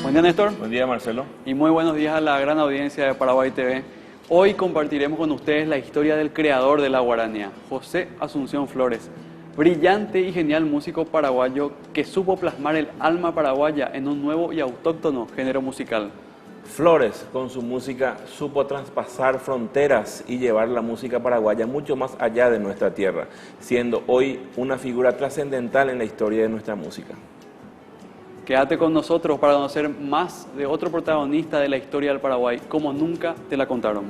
Buen día, Néstor. Buen día, Marcelo. Y muy buenos días a la gran audiencia de Paraguay TV. Hoy compartiremos con ustedes la historia del creador de la guaranía, José Asunción Flores, brillante y genial músico paraguayo que supo plasmar el alma paraguaya en un nuevo y autóctono género musical. Flores, con su música, supo traspasar fronteras y llevar la música paraguaya mucho más allá de nuestra tierra, siendo hoy una figura trascendental en la historia de nuestra música. Quédate con nosotros para conocer más de otro protagonista de la historia del Paraguay, como nunca te la contaron.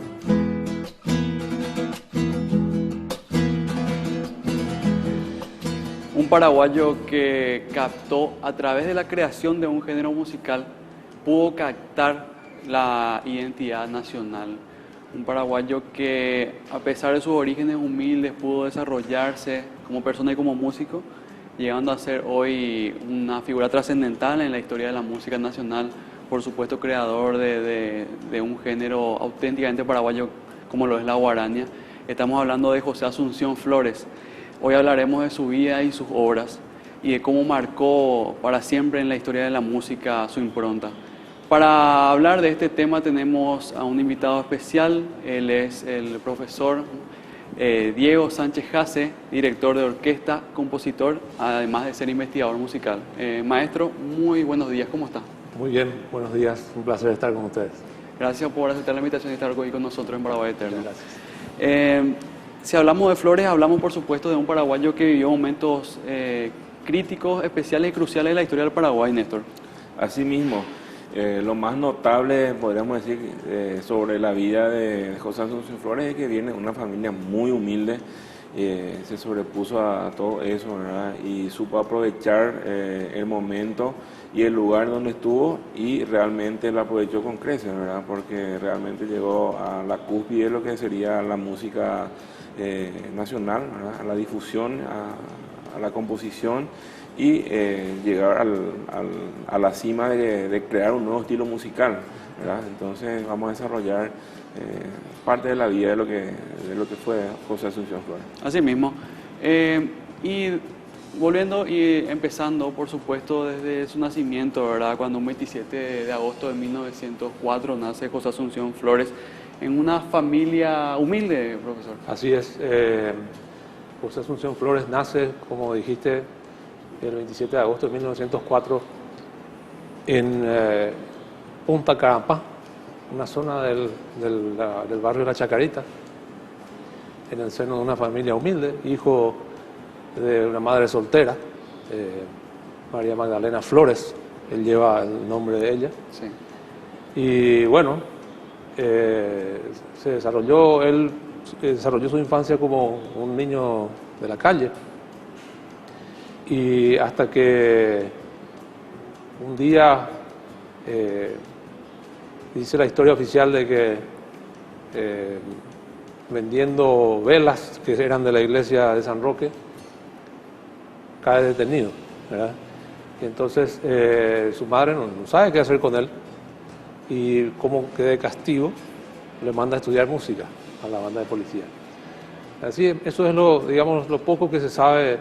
Un paraguayo que captó a través de la creación de un género musical, pudo captar la identidad nacional. Un paraguayo que, a pesar de sus orígenes humildes, pudo desarrollarse como persona y como músico, llegando a ser hoy una figura trascendental en la historia de la música nacional, por supuesto creador de un género auténticamente paraguayo como lo es la guarania. Estamos hablando de José Asunción Flores. Hoy hablaremos de su vida y sus obras y de cómo marcó para siempre en la historia de la música su impronta. Para hablar de este tema tenemos a un invitado especial. Él es el profesor Diego Sánchez Jase, director de orquesta, compositor, además de ser investigador musical. Maestro, muy buenos días, ¿cómo está? Muy bien, buenos días, un placer estar con ustedes. Gracias por aceptar la invitación y estar hoy con nosotros en Paraguay Eterno. Gracias. Si hablamos de Flores, hablamos por supuesto de un paraguayo que vivió momentos críticos, especiales y cruciales en la historia del Paraguay, Néstor. Asimismo, lo más notable, podríamos decir, sobre la vida de José Asunción Flores es que viene de una familia muy humilde, se sobrepuso a todo eso, ¿verdad? Y supo aprovechar el momento y el lugar donde estuvo y realmente lo aprovechó con creces, ¿verdad? Porque realmente llegó a la cúspide de lo que sería la música nacional, ¿verdad? A la difusión, a la composición y llegar a la cima de crear un nuevo estilo musical, ¿verdad? Entonces vamos a desarrollar parte de la vida de lo que fue José Asunción Flores. Así mismo. Y volviendo y empezando, por supuesto, desde su nacimiento, ¿verdad? Cuando un 27 de agosto de 1904 nace José Asunción Flores en una familia humilde, profesor. Así es, José Asunción Flores nace, como dijiste, el 27 de agosto de 1904 en Punta Carapá, una zona del barrio de La Chacarita, en el seno de una familia humilde, hijo de una madre soltera, María Magdalena Flores, él lleva el nombre de ella. Sí. Y bueno, él desarrolló su infancia como un niño de la calle, y hasta que un día dice la historia oficial de que vendiendo velas que eran de la iglesia de San Roque, cae detenido, ¿verdad? Y entonces su madre no sabe qué hacer con él, y como que de castigo le manda a estudiar música a la banda de policía. Así, eso es lo poco que se sabe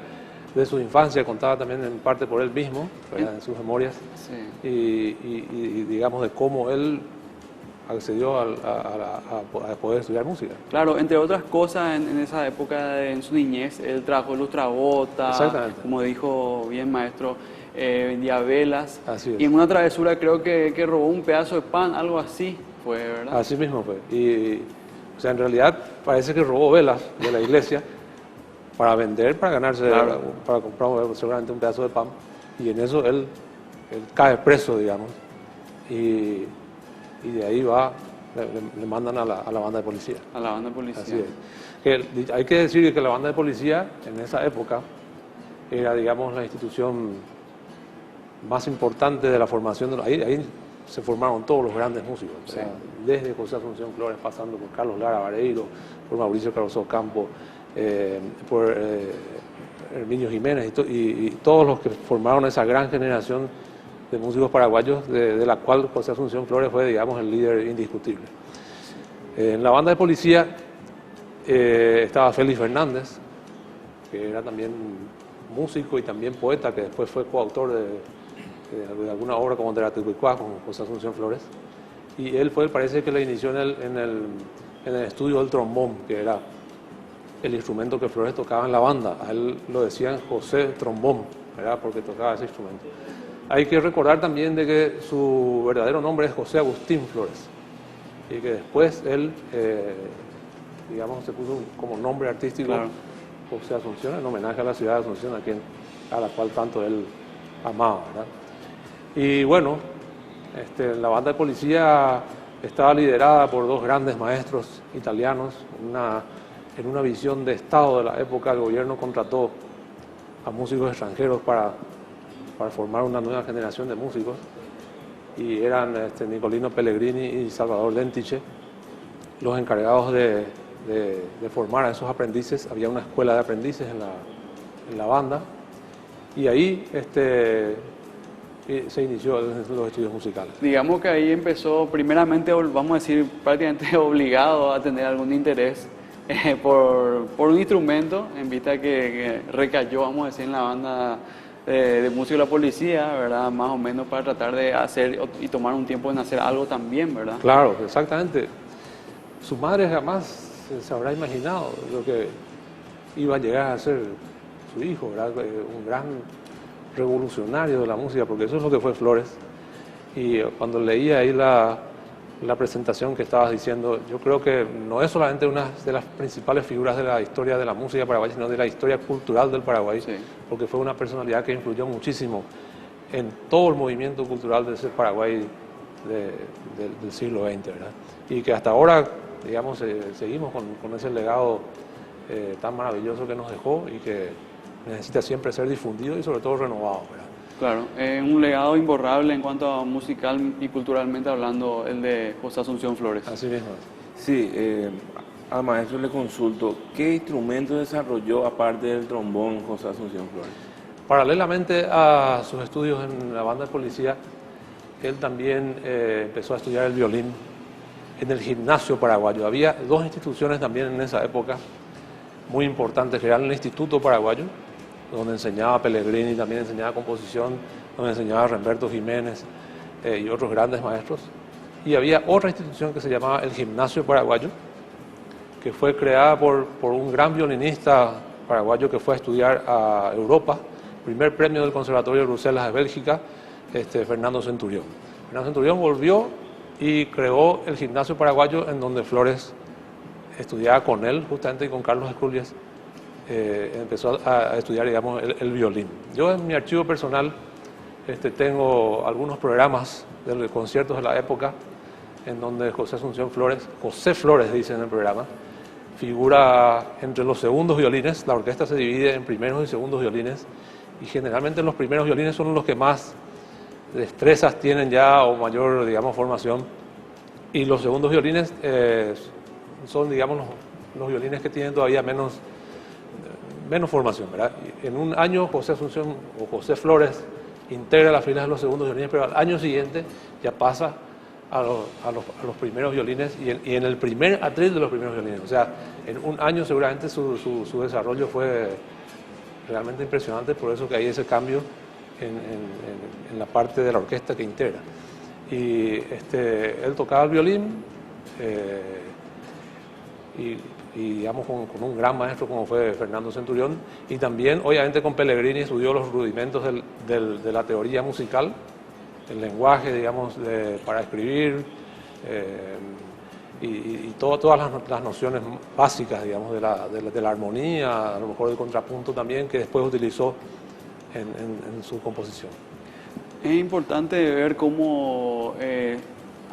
de su infancia, contada también en parte por él mismo, ¿verdad? En sus memorias. Sí. Y digamos de cómo él accedió a poder estudiar música. Claro, entre otras cosas, en esa época, en su niñez, él trabajó en Lustrabota, como dijo bien maestro, vendía velas. Así es. Y en una travesura creo que robó un pedazo de pan, algo así fue, ¿verdad? Así mismo fue. O sea, en realidad parece que robó velas de la iglesia para vender, para ganarse, claro, para comprar seguramente un pedazo de pan. Y en eso él cae preso, digamos. Y de ahí le mandan a la banda de policía. A la banda de policía. Así es. Hay que decir que la banda de policía en esa época era, digamos, la institución más importante de la formación. Ahí se formaron todos los grandes músicos, sí, desde José Asunción Flores, pasando por Carlos Lara Vareiro, por Mauricio Cardoso Campo, por Herminio Jiménez y todos los que formaron esa gran generación de músicos paraguayos, de la cual José Asunción Flores fue, digamos, el líder indiscutible. En la banda de policía estaba Félix Fernández, que era también músico y también poeta, que después fue coautor de alguna obra como de la Tecuicuá con José Asunción Flores. Y él fue, parece que le inició en el estudio del trombón, que era el instrumento que Flores tocaba en la banda. A él lo decían José Trombón, ¿verdad? Porque tocaba ese instrumento. Hay que recordar también de que su verdadero nombre es José Agustín Flores y que después él, digamos, se puso como nombre artístico, claro, José Asunción, en homenaje a la ciudad de Asunción, a la cual tanto él amaba, ¿verdad? Y bueno, la banda de policía estaba liderada por dos grandes maestros italianos. En una visión de Estado de la época, el gobierno contrató a músicos extranjeros para formar una nueva generación de músicos, y eran Nicolino Pellegrini y Salvador Lentiche los encargados de formar a esos aprendices. Había una escuela de aprendices en la banda, y ahí se inició los estudios musicales. Digamos que ahí empezó primeramente, vamos a decir, prácticamente obligado a tener algún interés por un instrumento, en vista que recayó, vamos a decir, en la banda de música de la policía, ¿verdad? Más o menos para tratar de hacer y tomar un tiempo en hacer algo también, ¿verdad? Claro, exactamente. Su madre jamás se habrá imaginado lo que iba a llegar a ser su hijo, ¿verdad? Un gran revolucionario de la música, porque eso es lo que fue Flores. Y cuando leía ahí la presentación que estabas diciendo, yo creo que no es solamente una de las principales figuras de la historia de la música paraguaya, sino de la historia cultural del Paraguay, sí, porque fue una personalidad que influyó muchísimo en todo el movimiento cultural de ese Paraguay del siglo XX, ¿verdad? Y que hasta ahora, digamos, seguimos con ese legado tan maravilloso que nos dejó y que necesita siempre ser difundido y sobre todo renovado, ¿verdad? Claro, un legado imborrable en cuanto a musical y culturalmente hablando, el de José Asunción Flores. Así mismo. Sí, al maestro le consulto, ¿qué instrumento desarrolló aparte del trombón José Asunción Flores? Paralelamente a sus estudios en la banda de policía, él también empezó a estudiar el violín en el gimnasio paraguayo. Había dos instituciones también en esa época muy importantes, que eran el Instituto Paraguayo, donde enseñaba Pellegrini, también enseñaba composición, donde enseñaba Remberto Jiménez y otros grandes maestros. Y había otra institución que se llamaba el Gimnasio Paraguayo, que fue creada por un gran violinista paraguayo que fue a estudiar a Europa, primer premio del Conservatorio de Bruselas de Bélgica, Fernando Centurión. Fernando Centurión volvió y creó el Gimnasio Paraguayo, en donde Flores estudiaba con él, justamente, y con Carlos Escrulias. Empezó a estudiar, digamos, el violín. Yo en mi archivo personal tengo algunos programas de conciertos de la época en donde José Asunción Flores, José Flores dice en el programa, figura entre los segundos violines. La orquesta se divide en primeros y segundos violines, y generalmente los primeros violines son los que más destrezas tienen ya o mayor, digamos, formación, y los segundos violines son, digamos, los violines que tienen todavía menos formación, ¿verdad? En un año José Asunción o José Flores integra las filas de los segundos violines, pero al año siguiente ya pasa a los primeros violines y en el primer atril de los primeros violines. O sea, en un año seguramente su desarrollo fue realmente impresionante, por eso que hay ese cambio en la parte de la orquesta que integra. Y él tocaba el violín y digamos con un gran maestro como fue Fernando Centurión, y también obviamente con Pellegrini estudió los rudimentos de la teoría musical, el lenguaje, digamos, para escribir y todas las nociones básicas, digamos, de la armonía, a lo mejor del contrapunto también, que después utilizó en su composición. Es importante ver cómo,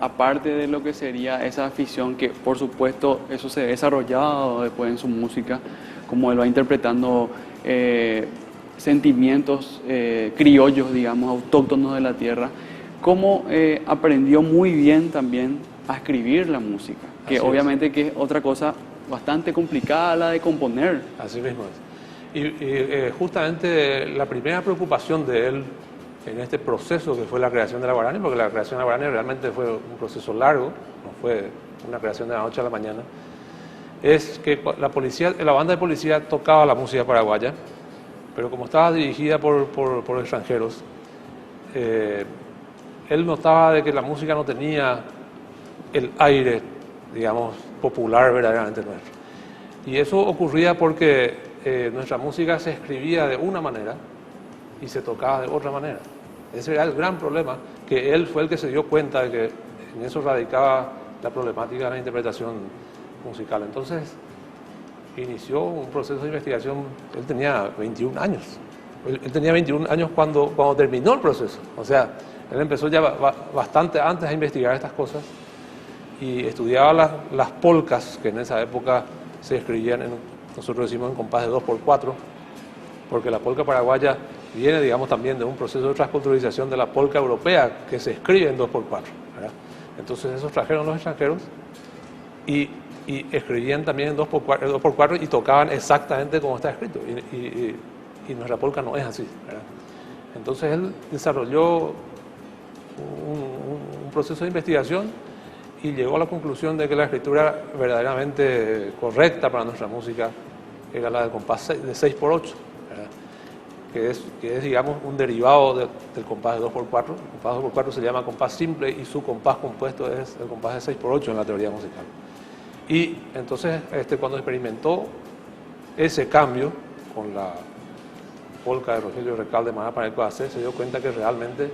aparte de lo que sería esa afición, que por supuesto eso se ha desarrollado después en su música, como él va interpretando sentimientos criollos, digamos, autóctonos de la tierra, cómo aprendió muy bien también a escribir la música, que así obviamente es. Que es otra cosa bastante complicada la de componer. Así mismo es. Y justamente la primera preocupación de él en este proceso que fue la creación de la Guarani, porque la creación de la Guarani realmente fue un proceso largo, no fue una creación de la noche a la mañana, es que la banda de policía tocaba la música paraguaya, pero como estaba dirigida por extranjeros, él notaba de que la música no tenía el aire, digamos, popular verdaderamente nuestro. Y eso ocurría porque nuestra música se escribía de una manera y se tocaba de otra manera. Ese era el gran problema, que él fue el que se dio cuenta de que en eso radicaba la problemática de la interpretación musical. Entonces inició un proceso de investigación. Él tenía 21 años. Él tenía 21 años cuando terminó el proceso. O sea, él empezó ya bastante antes a investigar estas cosas y estudiaba las polcas, que en esa época se escribían, nosotros decimos en compás de 2x4, porque la polca paraguaya viene, digamos, también de un proceso de transculturalización de la polca europea, que se escribe en 2x4, ¿verdad? Entonces esos trajeron los extranjeros y escribían también en 2x4 y tocaban exactamente como está escrito. Y nuestra polca no es así, ¿verdad? Entonces él desarrolló un proceso de investigación y llegó a la conclusión de que la escritura verdaderamente correcta para nuestra música era la del compás de 6x8, ¿verdad? Que es, digamos, un derivado del compás de 2x4. El compás de 2x4 se llama compás simple y su compás compuesto es el compás de 6x8 en la teoría musical. Y entonces, cuando experimentó ese cambio con la polca de Rogelio Recalde de Maná Paraíba AC, se dio cuenta que realmente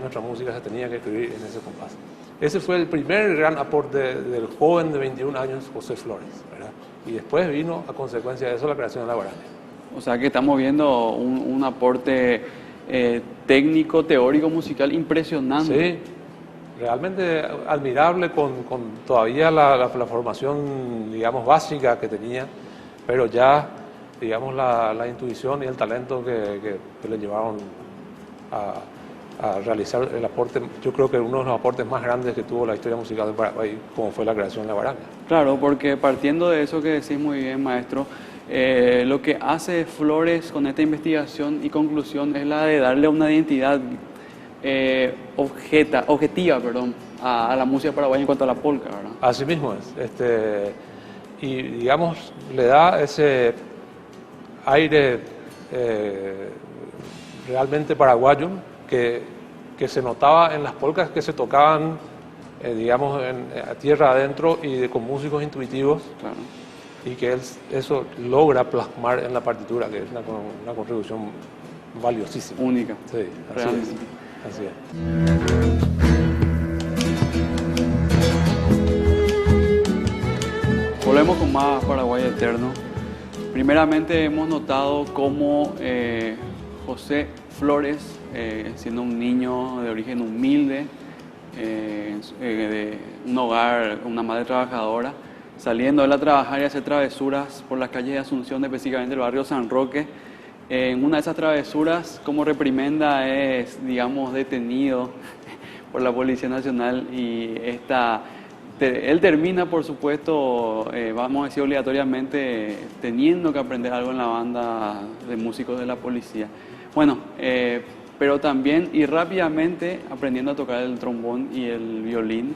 nuestra música se tenía que escribir en ese compás. Ese fue el primer gran aporte del joven de 21 años, José Flores, ¿verdad? Y después vino, a consecuencia de eso, la creación de la guaraña. O sea que estamos viendo un aporte técnico, teórico, musical impresionante. Sí, realmente admirable con todavía la formación, digamos, básica que tenía, pero ya, digamos, la intuición y el talento que le llevaron a realizar el aporte, yo creo que uno de los aportes más grandes que tuvo la historia musical de Paraguay, como fue la creación de la guaraña. Claro, porque partiendo de eso que decís muy bien, maestro, lo que hace Flores con esta investigación y conclusión es la de darle una identidad objetiva, a la música paraguaya en cuanto a la polca, ¿verdad? Así mismo es. Y digamos, le da ese aire realmente paraguayo que se notaba en las polcas que se tocaban, digamos, a tierra adentro y con músicos intuitivos. Claro. Y que eso logra plasmar en la partitura, que es una contribución valiosísima. Única. Sí, realmente. Así es. Volvemos con más Paraguay Eterno. Primeramente hemos notado cómo José Flores, siendo un niño de origen humilde, de un hogar, una madre trabajadora, saliendo él a trabajar y hacer travesuras por las calles de Asunción, específicamente el barrio San Roque. En una de esas travesuras, como reprimenda, es, digamos, detenido por la Policía Nacional y él termina, por supuesto, vamos a decir obligatoriamente, teniendo que aprender algo en la banda de músicos de la policía. Bueno, pero también y rápidamente aprendiendo a tocar el trombón y el violín.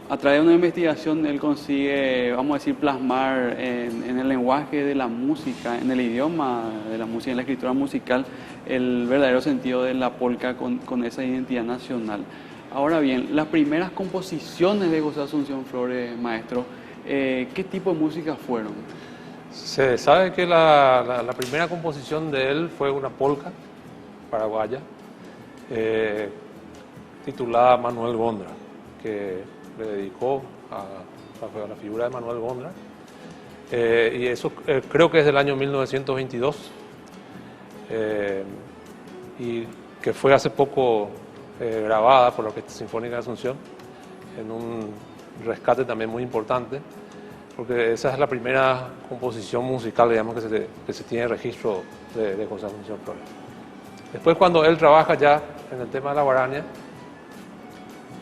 A través de una investigación él consigue, vamos a decir, plasmar en el lenguaje de la música, en el idioma de la música, en la escritura musical, el verdadero sentido de la polca con esa identidad nacional. Ahora bien, las primeras composiciones de José Asunción Flores, maestro, ¿qué tipo de música fueron? Se sabe que la primera composición de él fue una polca paraguaya titulada Manuel Gondra, que le dedicó a la figura de Manuel Gondra, y eso creo que es del año 1922, y que fue hace poco grabada por la Orquesta Sinfónica de Asunción en un rescate también muy importante, porque esa es la primera composición musical, digamos, que se tiene registro de José Asunción Flores. Después, cuando él trabaja ya en el tema de la guaraña,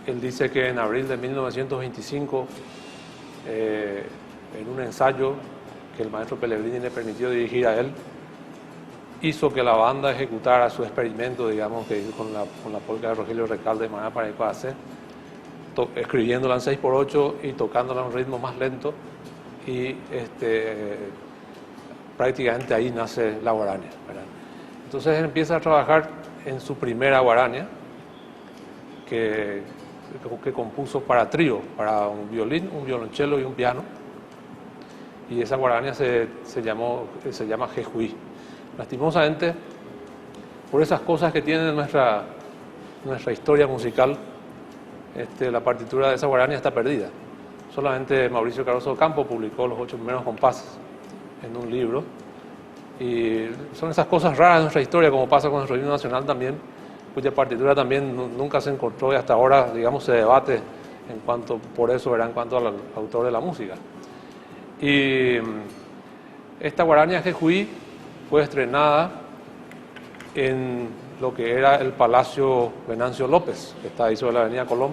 él dice que en abril de 1925, en un ensayo que el maestro Pellegrini le permitió dirigir a él, hizo que la banda ejecutara su experimento, digamos, que hizo con la polca de Rogelio Recalde de Maná Paraíba AC, escribiéndola en 6x8 y tocándola a un ritmo más lento, y prácticamente ahí nace la guaraña, ¿verdad? Entonces él empieza a trabajar en su primera guarania, que compuso para trío, para un violín, un violonchelo y un piano. Y esa guarania se llama Jejuí. Lastimosamente, por esas cosas que tiene nuestra historia musical, la partitura de esa guarania está perdida. Solamente Mauricio Caroso Campo publicó los 8 primeros compases en un libro. Y son esas cosas raras de nuestra historia, como pasa con nuestro himno nacional también, cuya partitura también nunca se encontró y hasta ahora, digamos, se debate en cuanto al autor de la música. Y esta guarania Jejuí fue estrenada en lo que era el Palacio Venancio López, que está ahí sobre la avenida Colón,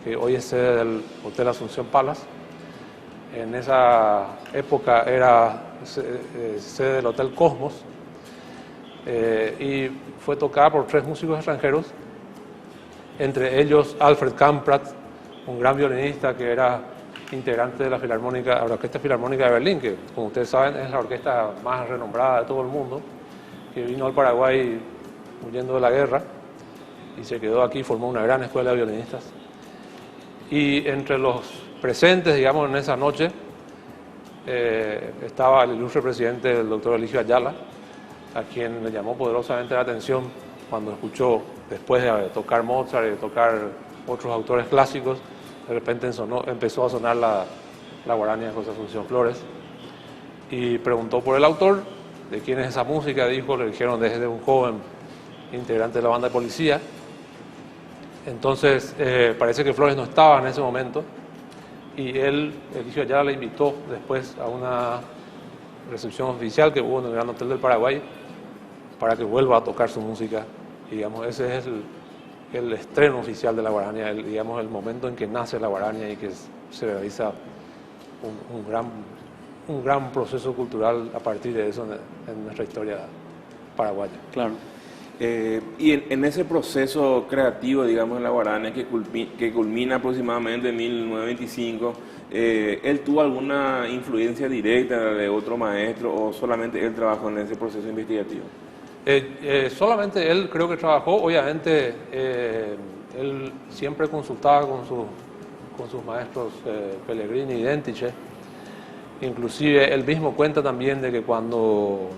que hoy es sede del Hotel Asunción Palace. En esa época era sede del Hotel Cosmos, y fue tocada por 3 músicos extranjeros, entre ellos Alfred Kamprad, un gran violinista que era integrante de la Orquesta Filarmónica de Berlín, que, como ustedes saben, es la orquesta más renombrada de todo el mundo, que vino al Paraguay huyendo de la guerra y se quedó aquí, formó una gran escuela de violinistas. Y entre los presentes, digamos, en esa noche, estaba el ilustre presidente, el doctor Eligio Ayala, a quien le llamó poderosamente la atención cuando escuchó, después de tocar Mozart y de tocar otros autores clásicos, de repente empezó a sonar la guarania de José Asunción Flores, y preguntó por el autor, de quién es esa música. Dijo, le dijeron, desde un joven integrante de la banda de policía. Entonces parece que Flores no estaba en ese momento, y Eligio Ayala le invitó después a una recepción oficial que hubo en el Gran Hotel del Paraguay para que vuelva a tocar su música. Y, digamos, ese es el estreno oficial de la guarania, digamos, el momento en que nace la guarania y que se realiza un gran proceso cultural a partir de eso en nuestra historia paraguaya. Claro. Y en ese proceso creativo, digamos, en la guarania, que culmina aproximadamente en 1925, ¿él tuvo alguna influencia directa de otro maestro o solamente él trabajó en ese proceso investigativo? Solamente él creo que trabajó. Obviamente él siempre consultaba con sus maestros Pellegrini y Dentice. Inclusive él mismo cuenta también de que cuando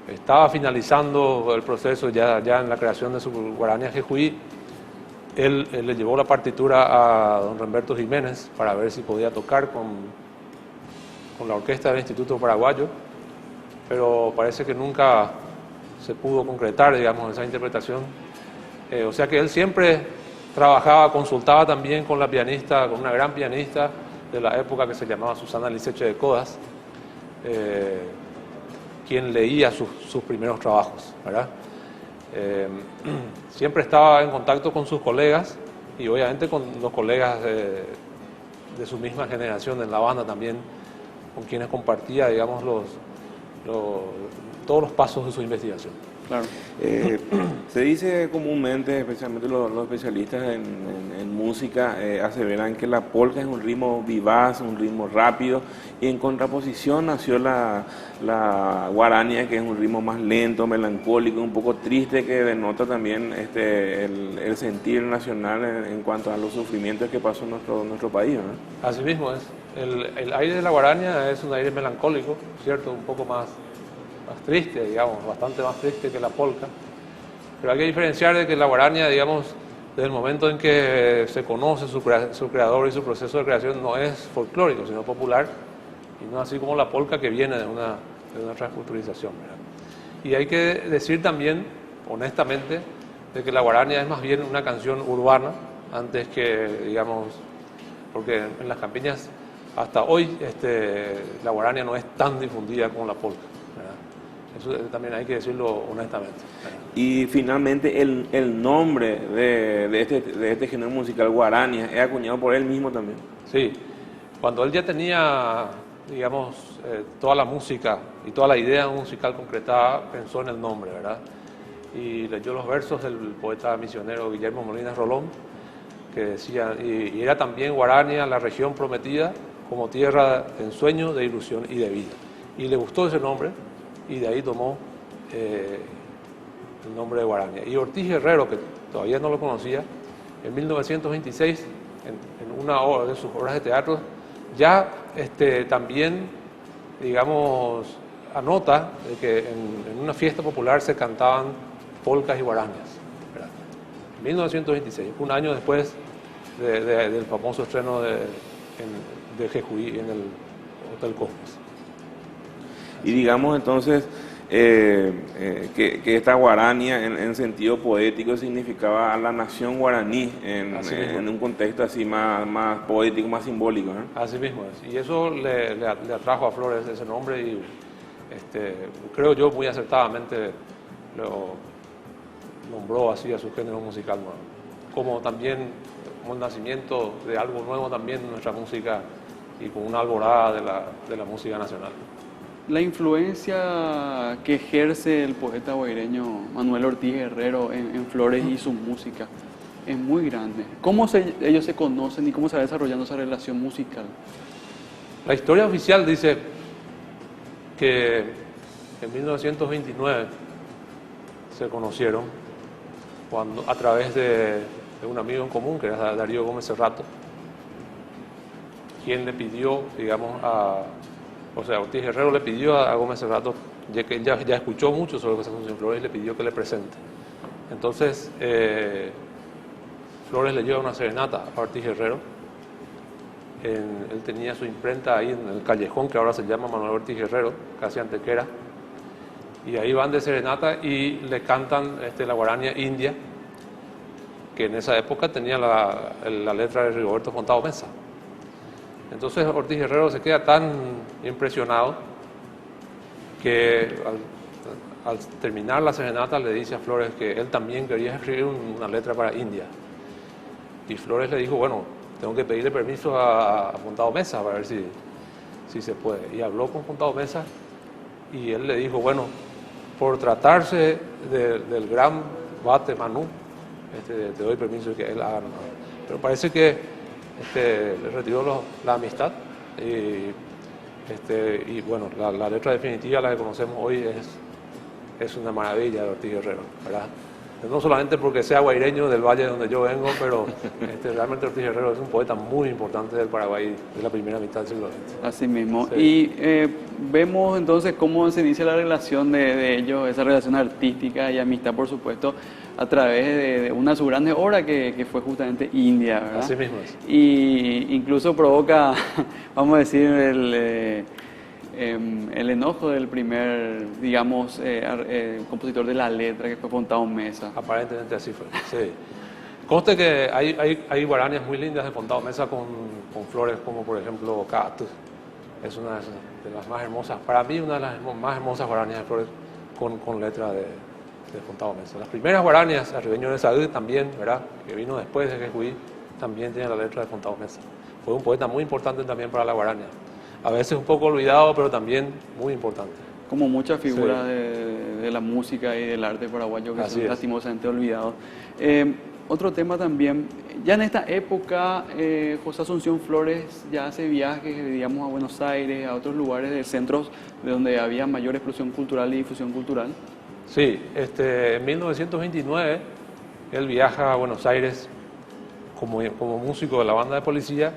estaba finalizando el proceso ya en la creación de su guarania Jejuí, él le llevó la partitura a don Remberto Jiménez para ver si podía tocar con la orquesta del Instituto Paraguayo, pero parece que nunca se pudo concretar, digamos, esa interpretación. O sea que él siempre trabajaba, consultaba también con la pianista, con una gran pianista de la época que se llamaba Susana Liceche de Codas, quien leía sus primeros trabajos, ¿verdad? Siempre estaba en contacto con sus colegas y obviamente con los colegas de su misma generación en la banda también, con quienes compartía, digamos, todos los pasos de su investigación. Claro. Se dice comúnmente, especialmente los especialistas en música, aseveran que la polka es un ritmo vivaz, un ritmo rápido, y en contraposición nació la guarania, que es un ritmo más lento, melancólico, un poco triste, que denota también el sentir nacional en cuanto a los sufrimientos que pasó en nuestro país, ¿no? Así mismo es. El aire de la guarania es un aire melancólico, ¿cierto? Un poco más triste, digamos, bastante más triste que la polka. Pero hay que diferenciar de que la guarania, digamos, desde el momento en que se conoce su creador y su proceso de creación, no es folclórico, sino popular, y no así como la polka, que viene de una transculturización, ¿verdad? Y hay que decir también, honestamente, de que la guarania es más bien una canción urbana, antes que, digamos, porque en las campiñas hasta hoy la guarania no es tan difundida como la polka, ¿verdad? Eso también hay que decirlo honestamente, ¿verdad? Y finalmente el nombre de este género musical, guarania, es acuñado por él mismo también. Sí, cuando él ya tenía, digamos, toda la música y toda la idea musical concretada, pensó en el nombre, ¿verdad? Y leyó los versos del poeta misionero Guillermo Molina Rolón, que decía, y era también guarania la región prometida, como tierra de ensueño, de ilusión y de vida. Y le gustó ese nombre, y de ahí tomó el nombre de Guarania. Y Ortiz Herrero, que todavía no lo conocía, en 1926, en una de sus obras de teatro, ya también, digamos, anota de que en una fiesta popular se cantaban polcas y guarañas, ¿verdad? 1926, un año después del famoso estreno de Jejuí en el Hotel Cosmos. Y digamos entonces que esta guarania en sentido poético significaba a la nación guaraní en un contexto así más poético, más simbólico, ¿eh? Así mismo es. Y eso le atrajo a Flores ese nombre y creo yo muy acertadamente lo nombró así a su género musical nuevo. Como también como el nacimiento de algo nuevo también en nuestra música y con una alborada de la música nacional. La influencia que ejerce el poeta guaireño Manuel Ortiz Herrero en Flores y su música es muy grande. ¿Cómo ellos se conocen y cómo se va desarrollando esa relación musical? La historia oficial dice que en 1929 se conocieron a través de un amigo en común, que era Darío Gómez Cerrato, quien le pidió, digamos, Ortiz Herrero le pidió a Gómez Cerrato, ya que ya escuchó mucho sobre José Asunción Flores, y le pidió que le presente. Entonces, Flores le lleva una serenata a Ortiz Herrero. Él tenía su imprenta ahí en el callejón que ahora se llama Manuel Ortiz Herrero, casi Antequera, y ahí van de serenata y le cantan la guarania india, que en esa época tenía la letra de Rigoberto Fontado Mesa. Entonces Ortiz Herrero se queda tan impresionado que al terminar la serenata le dice a Flores que él también quería escribir una letra para India. Y Flores le dijo, bueno, tengo que pedirle permiso a Fontado Mesa para ver si se puede. Y habló con Fontado Mesa y él le dijo, bueno, por tratarse del gran Bate Manú, te doy permiso de que él haga. Pero parece que le retiró la amistad y bueno, la letra definitiva, la que conocemos hoy, es una maravilla de Ortiz Herrero, ¿verdad? No solamente porque sea guaireño del valle donde yo vengo, pero realmente Ortiz Herrero es un poeta muy importante del Paraguay de la primera mitad del siglo XX. Así mismo. Sí. Y vemos entonces cómo se inicia la relación de ellos, esa relación artística y amistad, por supuesto, a través de una de sus grandes obras que fue justamente India, ¿verdad? Así mismo es. Y incluso provoca, vamos a decir, el enojo del primer, digamos, compositor de la letra, que fue Fontado Mesa. Aparentemente así fue, sí. Conste que hay guaranías muy lindas de Fontado Mesa con flores como, por ejemplo, Cactus. Es una de las más hermosas, para mí una de las más hermosas guaranías de Flores con letra de Fontado Mesa. Las primeras guaranías, Arribeño de Saúl también, ¿verdad?, que vino después de Jejuí, también tiene la letra de Fontado Mesa. Fue un poeta muy importante también para la guarania. A veces un poco olvidado, pero también muy importante. Como muchas figuras Sí. de la música y del arte paraguayo que Así son es. lastimosamente olvidados. Otro tema también, ya en esta época, José Asunción Flores ya hace viajes, digamos, a Buenos Aires, a otros lugares de centros de donde había mayor explosión cultural y difusión cultural. Sí, en 1929 él viaja a Buenos Aires como músico de la banda de policía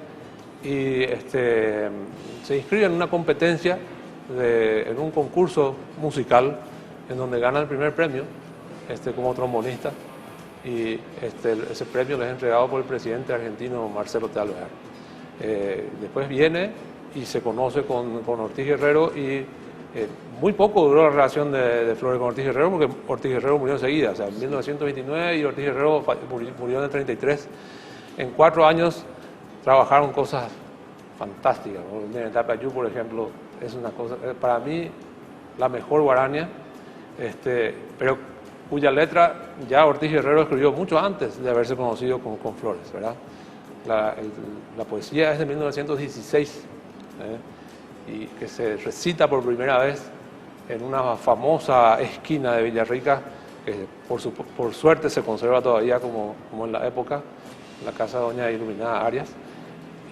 y se inscribe en una competencia en un concurso musical en donde gana el primer premio como trombonista y ese premio le es entregado por el presidente argentino Marcelo T. Alvear. Después viene y se conoce con Ortiz Herrero y muy poco duró la relación de Flores con Ortiz Herrero porque Ortiz Herrero murió enseguida, o sea, en 1929 y Ortiz Herrero murió en el 33. En 4 años trabajaron cosas fantásticas, ¿no? En Tapayú, por ejemplo, es una cosa, para mí, la mejor guarania, pero cuya letra ya Ortiz Herrero escribió mucho antes de haberse conocido con Flores, ¿verdad? La poesía es de 1916, y que se recita por primera vez en una famosa esquina de Villarrica, que por suerte se conserva todavía como en la época, la casa de doña Iluminada Arias,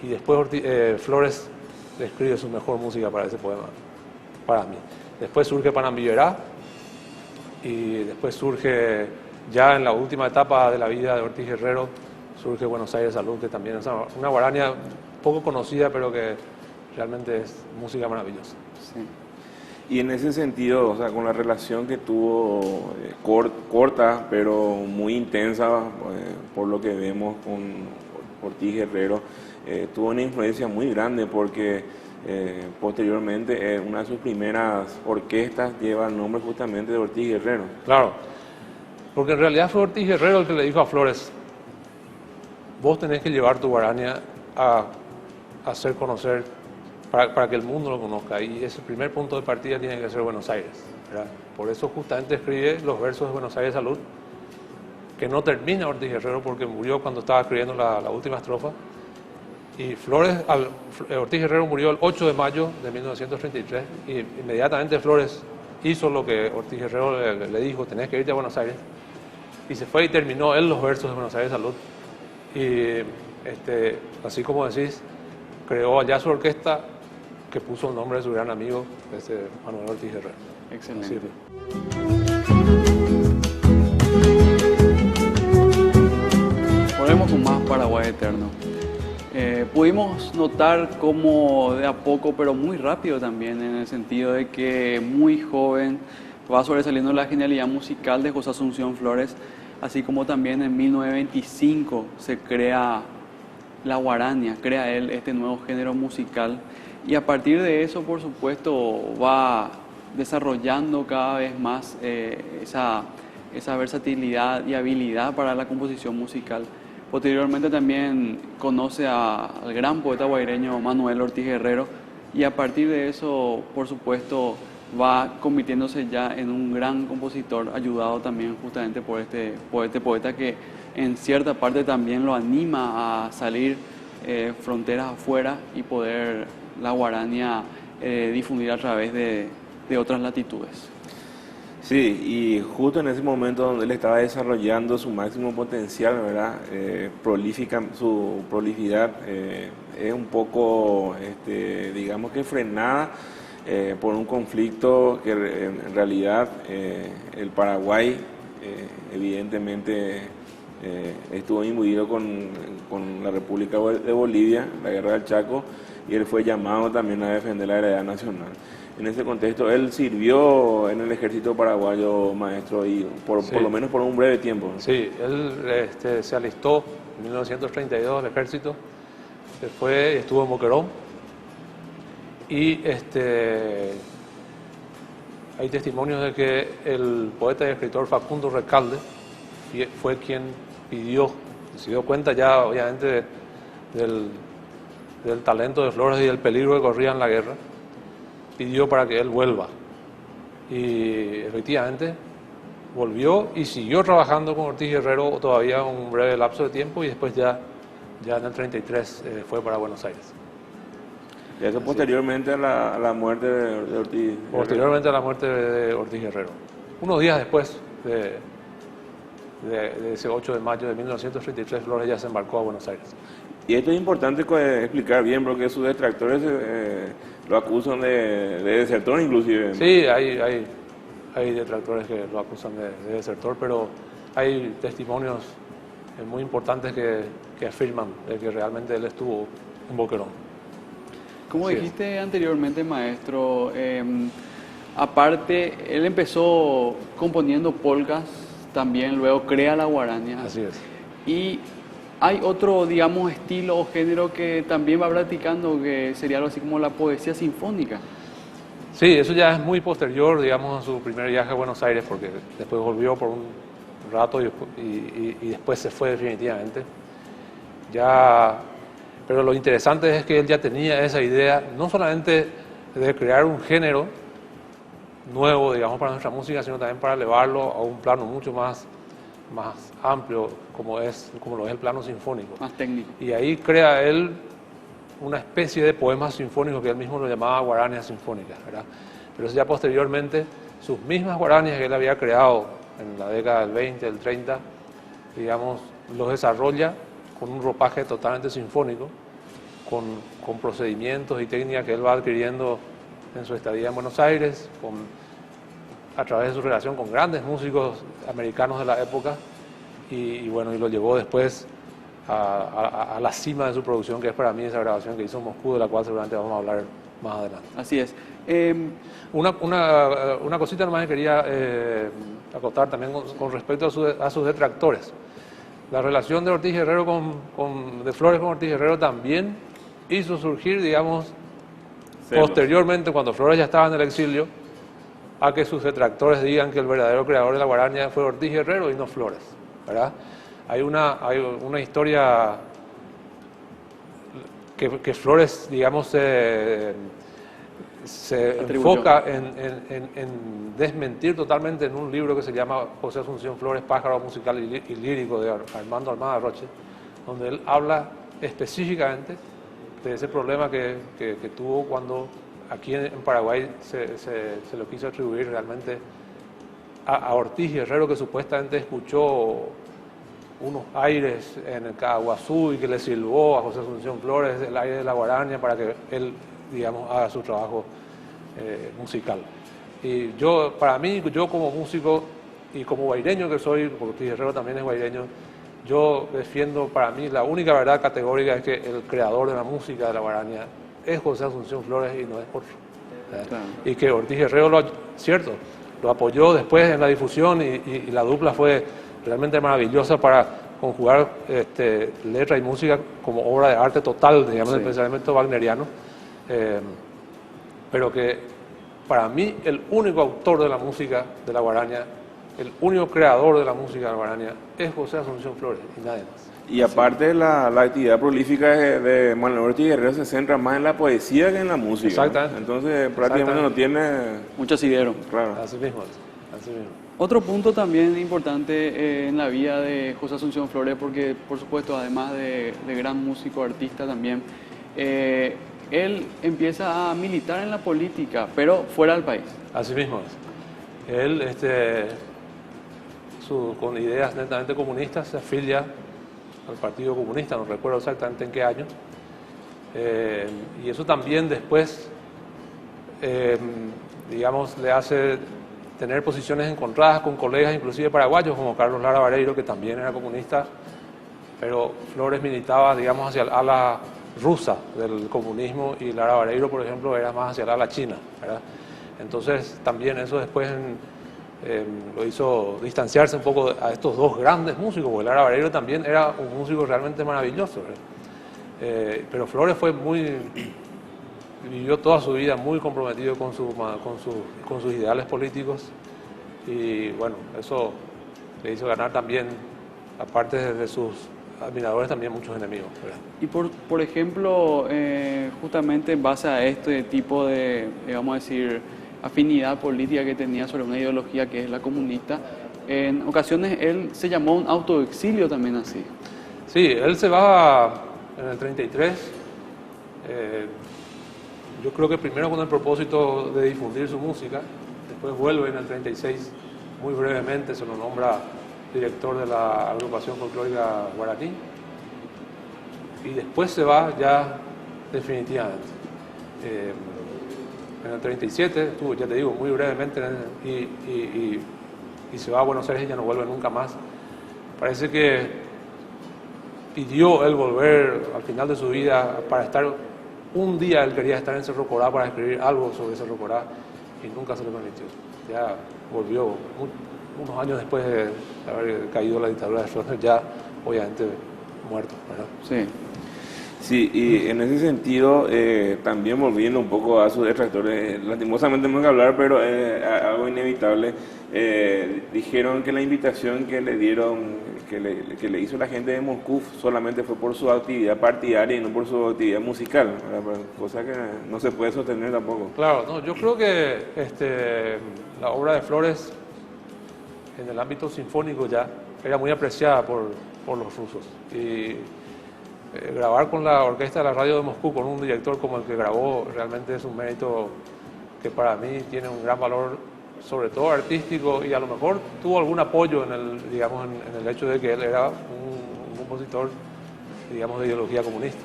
y después Flores escribe su mejor música para ese poema, para mí. Después surge Panambillerá y después surge, ya en la última etapa de la vida de Ortiz Guerrero, surge Buenos Aires Salud, que también es una guarania poco conocida, pero que realmente es música maravillosa. Sí. Y en ese sentido, o sea, con la relación que tuvo corta, pero muy intensa, por lo que vemos con Ortiz Guerrero, tuvo una influencia muy grande porque posteriormente una de sus primeras orquestas lleva el nombre justamente de Ortiz Guerrero. Claro, porque en realidad fue Ortiz Guerrero el que le dijo a Flores: vos tenés que llevar tu guarania a hacer conocer, para que el mundo lo conozca, y ese primer punto de partida tiene que ser Buenos Aires, ¿verdad? Por eso justamente escribe los versos de Buenos Aires Salud, que no termina Ortiz Guerrero porque murió cuando estaba escribiendo la última estrofa. Y Ortiz Guerrero murió el 8 de mayo de 1933 y inmediatamente Flores hizo lo que Ortiz Guerrero le dijo: tenés que irte a Buenos Aires. Y se fue y terminó él los versos de Buenos Aires Salud. Y así como decís, creó allá su orquesta, que puso el nombre de su gran amigo, Manuel Ortiz Guerrero. Excelente. Así Volvemos con más Paraguay Eterno. Pudimos notar cómo de a poco, pero muy rápido también, en el sentido de que muy joven va sobresaliendo la genialidad musical de José Asunción Flores, así como también en 1925 se crea la guarania, crea él este nuevo género musical, y a partir de eso, por supuesto, va desarrollando cada vez más esa versatilidad y habilidad para la composición musical. Posteriormente también conoce al gran poeta guaireño Manuel Ortiz Guerrero, y a partir de eso, por supuesto, va convirtiéndose ya en un gran compositor, ayudado también justamente por este poeta que en cierta parte también lo anima a salir fronteras afuera y poder la guarania difundir a través de otras latitudes. Sí, y justo en ese momento donde él estaba desarrollando su máximo potencial, ¿verdad? Su prolificidad es un poco, digamos que frenada por un conflicto que en realidad el Paraguay evidentemente estuvo imbuido con la República de Bolivia, la Guerra del Chaco, y él fue llamado también a defender la heredad nacional. En ese contexto, él sirvió en el ejército paraguayo, maestro, y por lo menos por un breve tiempo. Sí, él se alistó en 1932 al ejército, se fue y estuvo en Boquerón, y hay testimonios de que el poeta y escritor Facundo Recalde fue quien pidió, se dio cuenta ya obviamente del talento de Flores y del peligro que corría en la guerra, pidió para que él vuelva, y efectivamente volvió y siguió trabajando con Ortiz Guerrero todavía un breve lapso de tiempo, y después ya en el 33 fue para Buenos Aires. Y eso posteriormente a la muerte de Ortiz. Posteriormente a la muerte de Ortiz Guerrero. Unos días después de ese 8 de mayo de 1933, Flores ya se embarcó a Buenos Aires. Y esto es importante explicar bien, porque sus detractores lo acusan de desertor inclusive. Sí, hay detractores que lo acusan de desertor, pero hay testimonios muy importantes que afirman de que realmente él estuvo en Boquerón. Como Sí. dijiste anteriormente, maestro, aparte, él empezó componiendo polcas, también luego crea la guarania. Así es. Y hay otro, digamos, estilo o género que también va practicando, que sería algo así como la poesía sinfónica. Sí, eso ya es muy posterior, digamos, a su primer viaje a Buenos Aires, porque después volvió por un rato y después se fue definitivamente. Pero lo interesante es que él ya tenía esa idea, no solamente de crear un género nuevo, digamos, para nuestra música, sino también para elevarlo a un plano mucho más amplio, como lo es el plano sinfónico. Más técnico. Y ahí crea él una especie de poemas sinfónicos que él mismo lo llamaba guaranias sinfónicas, ¿verdad? Pero eso ya posteriormente, sus mismas guaranias que él había creado en la década del 20, del 30, digamos, los desarrolla con un ropaje totalmente sinfónico, con procedimientos y técnicas que él va adquiriendo en su estadía en Buenos Aires, a través de su relación con grandes músicos americanos de la época y bueno, y lo llevó después a la cima de su producción, que es para mí esa grabación que hizo en Moscú, de la cual seguramente vamos a hablar más adelante. Así es. Una cosita nomás que quería acotar también con respecto a sus detractores. La relación de Ortiz Herrero de Flores con Ortiz Herrero también hizo surgir, digamos, Celos. posteriormente, cuando Flores ya estaba en el exilio, a que sus detractores digan que el verdadero creador de la guaraña fue Ortiz Herrero y no Flores, ¿verdad? Hay una historia que Flores, digamos, se enfoca en desmentir totalmente en un libro que se llama José Asunción Flores, Pájaro Musical y Lírico, de Armando Almada Roche, donde él habla específicamente de ese problema que tuvo cuando aquí en Paraguay se lo quiso atribuir realmente a Ortiz Herrero, que supuestamente escuchó unos aires en el Caguazú y que le silbó a José Asunción Flores el aire de la guaraña para que él, digamos, haga su trabajo musical. Y para mí, yo como músico y como guaireño que soy, porque Ortiz Herrero también es guaireño, yo defiendo, para mí, la única verdad categórica es que el creador de la música de la guaraña es José Asunción Flores y no es otro. Claro. Y que Ortiz Herrero, lo apoyó después en la difusión y la dupla fue realmente maravillosa para conjugar letra y música como obra de arte total, digamos, del pensamiento wagneriano. Pero que para mí el único autor de la música de la guaraña, el único creador de la música de la guaraña es José Asunción Flores y nadie más. Y aparte la actividad prolífica de Manuel Ortiz Herrero se centra más en la poesía que en la música. Exactamente. Entonces prácticamente no tiene mucho asidero. Claro. Así mismo. Otro punto también importante en la vida de José Asunción Flores, porque por supuesto además de gran músico, artista también, él empieza a militar en la política, pero fuera del país. Así mismo es. Él, con ideas netamente comunistas, se afilia al Partido Comunista, no recuerdo exactamente en qué año, y eso también después, digamos, le hace tener posiciones encontradas con colegas inclusive paraguayos como Carlos Lara Vareiro, que también era comunista, pero Flores militaba, digamos, hacia el ala rusa del comunismo y Lara Vareiro, por ejemplo, era más hacia el ala china, ¿verdad? Entonces también eso después lo hizo distanciarse un poco a estos dos grandes músicos, porque Lara Vareiro también era un músico realmente maravilloso, pero Flores vivió toda su vida muy comprometido con sus ideales políticos y bueno, eso le hizo ganar también, aparte de sus admiradores, también muchos enemigos, ¿verdad? Y por ejemplo, justamente en base a este tipo de, vamos a decir, afinidad política que tenía sobre una ideología que es la comunista, en ocasiones él se llamó un autoexilio también así. Sí, él se va en el 33, yo creo que primero con el propósito de difundir su música, después vuelve en el 36, muy brevemente se lo nombra director de la agrupación folclórica guaraní, y después se va ya definitivamente. En el 37 estuvo, ya te digo, muy brevemente, y se va a Buenos Aires y ya no vuelve nunca más. Parece que pidió él volver al final de su vida para estar un día. Él quería estar en Cerro Corá para escribir algo sobre Cerro Corá y nunca se le permitió. Ya volvió unos años después de haber caído la dictadura de Stroessner, ya obviamente muerto, ¿verdad? Sí. Sí, y en ese sentido, también volviendo un poco a sus detractores, lastimosamente tenemos que hablar, pero algo inevitable, dijeron que la invitación que le dieron, que le hizo la gente de Moscú solamente fue por su actividad partidaria y no por su actividad musical, ¿verdad? Cosa que no se puede sostener tampoco. Claro, no, yo creo que la obra de Flores en el ámbito sinfónico ya era muy apreciada por los rusos. Y grabar con la orquesta de la radio de Moscú, con un director como el que grabó, realmente es un mérito que para mí tiene un gran valor, sobre todo artístico, y a lo mejor tuvo algún apoyo en el hecho de que él era un compositor, digamos, de ideología comunista.